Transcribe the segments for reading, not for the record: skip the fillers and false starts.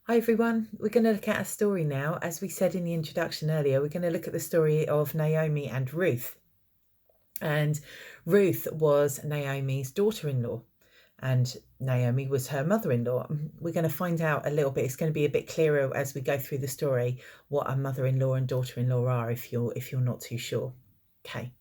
Hi everyone, we're going to look at a story now. As we said in the introduction earlier, we're going to look at the story of Naomi and Ruth. And Ruth was Naomi's daughter-in-law and Naomi was her mother-in-law. We're going to find out a little bit. It's going to be a bit clearer as we go through the story what a mother-in-law and daughter-in-law are if you're not too sure. Okay.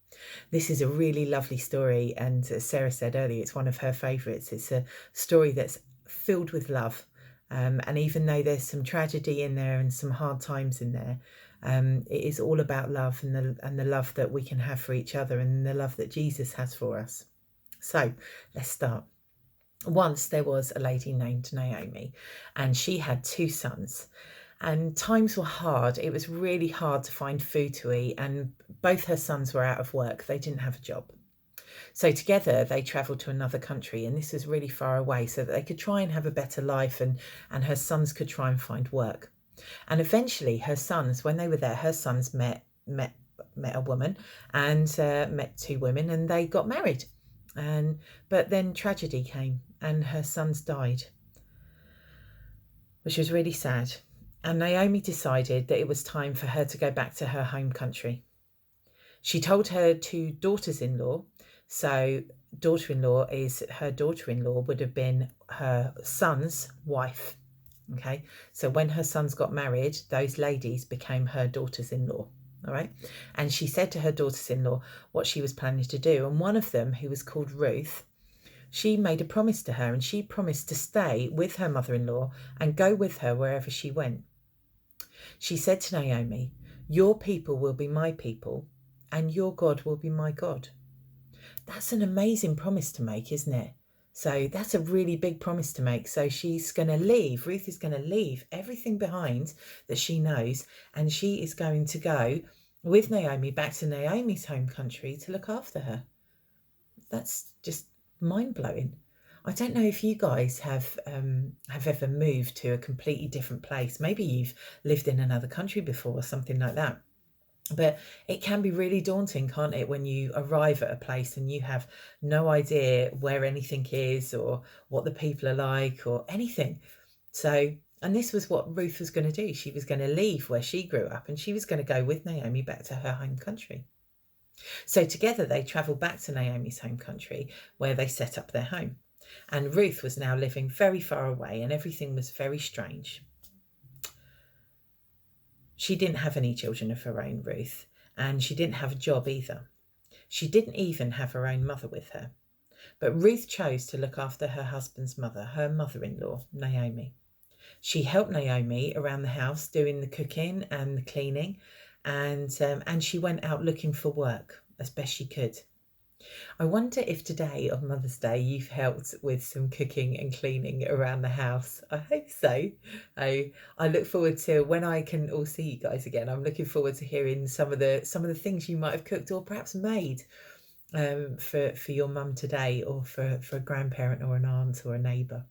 This is a really lovely story, and as Sarah said earlier, it's one of her favourites. It's a story that's filled with love. And even though there's some tragedy in there and some hard times in there, it is all about love and the love that we can have for each other and the love that Jesus has for us. So let's start. Once there was a lady named Naomi, and she had two sons. And times were hard. It was really hard to find food to eat, and both her sons were out of work. They didn't have a job. So together they travelled to another country, and this was really far away, so that they could try and have a better life, and her sons could try and find work. And eventually her sons, when they were there, her sons met a woman and met two women, and they got married. But then tragedy came and her sons died, which was really sad. And Naomi decided that it was time for her to go back to her home country. She told her two daughters-in-law, so daughter-in-law is her daughter-in-law would have been her son's wife. Okay, so when her sons got married, those ladies became her daughters-in-law. All right, and she said to her daughters-in-law what she was planning to do. And one of them, who was called Ruth, she made a promise to her, and she promised to stay with her mother-in-law and go with her wherever she went. She said to Naomi, "Your people will be my people, and your God will be my God." That's an amazing promise to make, isn't it? So that's a really big promise to make. So she's going to leave, Ruth is going to leave everything behind that she knows, and she is going to go with Naomi back to Naomi's home country to look after her. That's just mind-blowing. I don't know if you guys have ever moved to a completely different place. Maybe you've lived in another country before or something like that. But it can be really daunting, can't it, when you arrive at a place and you have no idea where anything is or what the people are like or anything. So, and this was what Ruth was going to do. She was going to leave where she grew up and she was going to go with Naomi back to her home country. So together they travelled back to Naomi's home country where they set up their home. And Ruth was now living very far away and everything was very strange. She didn't have any children of her own, Ruth, and she didn't have a job either. She didn't even have her own mother with her. But Ruth chose to look after her husband's mother, her mother-in-law, Naomi. She helped Naomi around the house doing the cooking and the cleaning, and she went out looking for work as best she could. I wonder if today on Mother's Day you've helped with some cooking and cleaning around the house. I hope so. I look forward to when I can all see you guys again. I'm looking forward to hearing some of the things you might have cooked or perhaps made for your mum today, or for a grandparent or an aunt or a neighbour.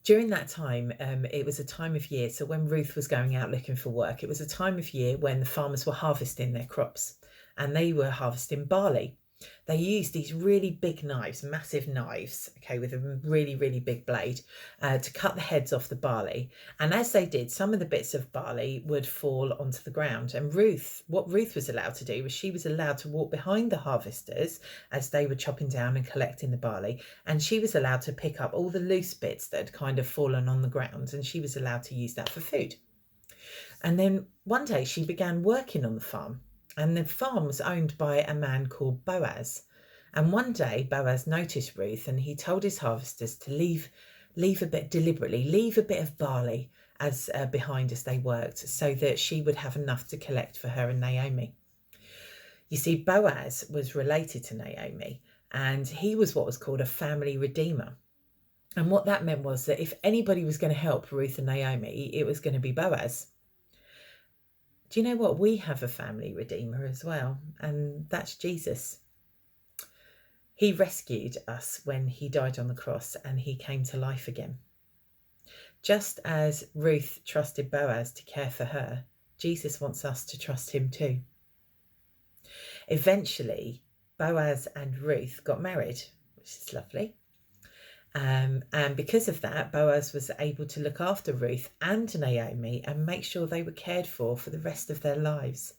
During that time, it was a time of year. So when Ruth was going out looking for work, it was a time of year when the farmers were harvesting their crops, and they were harvesting barley. They used these really big knives, massive knives, okay, with a really, really big blade, to cut the heads off the barley. And as they did, some of the bits of barley would fall onto the ground. And what Ruth was allowed to do was she was allowed to walk behind the harvesters as they were chopping down and collecting the barley. And she was allowed to pick up all the loose bits that had kind of fallen on the ground, and she was allowed to use that for food. And then one day she began working on the farm. And the farm was owned by a man called Boaz. And one day Boaz noticed Ruth, and he told his harvesters to leave a bit deliberately, leave a bit of barley as behind as they worked, so that she would have enough to collect for her and Naomi. You see, Boaz was related to Naomi, and he was what was called a family redeemer. And what that meant was that if anybody was going to help Ruth and Naomi, it was going to be Boaz. Do you know what? We have a family redeemer as well, and that's Jesus. He rescued us when he died on the cross and he came to life again. Just as Ruth trusted Boaz to care for her, Jesus wants us to trust him too. Eventually, Boaz and Ruth got married, which is lovely. And because of that, Boaz was able to look after Ruth and Naomi and make sure they were cared for the rest of their lives.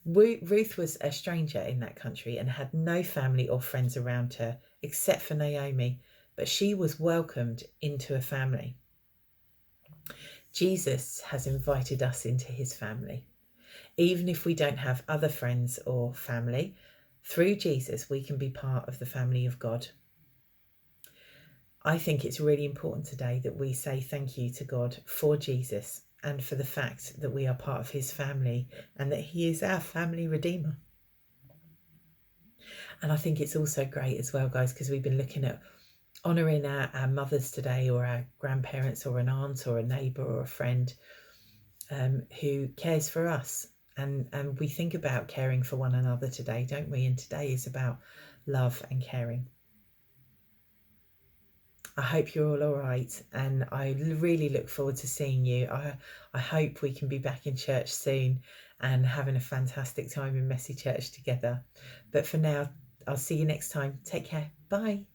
Ruth was a stranger in that country and had no family or friends around her except for Naomi, but she was welcomed into a family. Jesus has invited us into his family. Even if we don't have other friends or family, through Jesus, we can be part of the family of God. I think it's really important today that we say thank you to God for Jesus and for the fact that we are part of his family and that he is our family redeemer. And I think it's also great as well, guys, because we've been looking at honouring our mothers today, or our grandparents, or an aunt, or a neighbour, or a friend who cares for us. And we think about caring for one another today, don't we? And today is about love and caring. I hope you're all right, and I really look forward to seeing you. I hope we can be back in church soon and having a fantastic time in Messy Church together. But for now, I'll see you next time. Take care. Bye.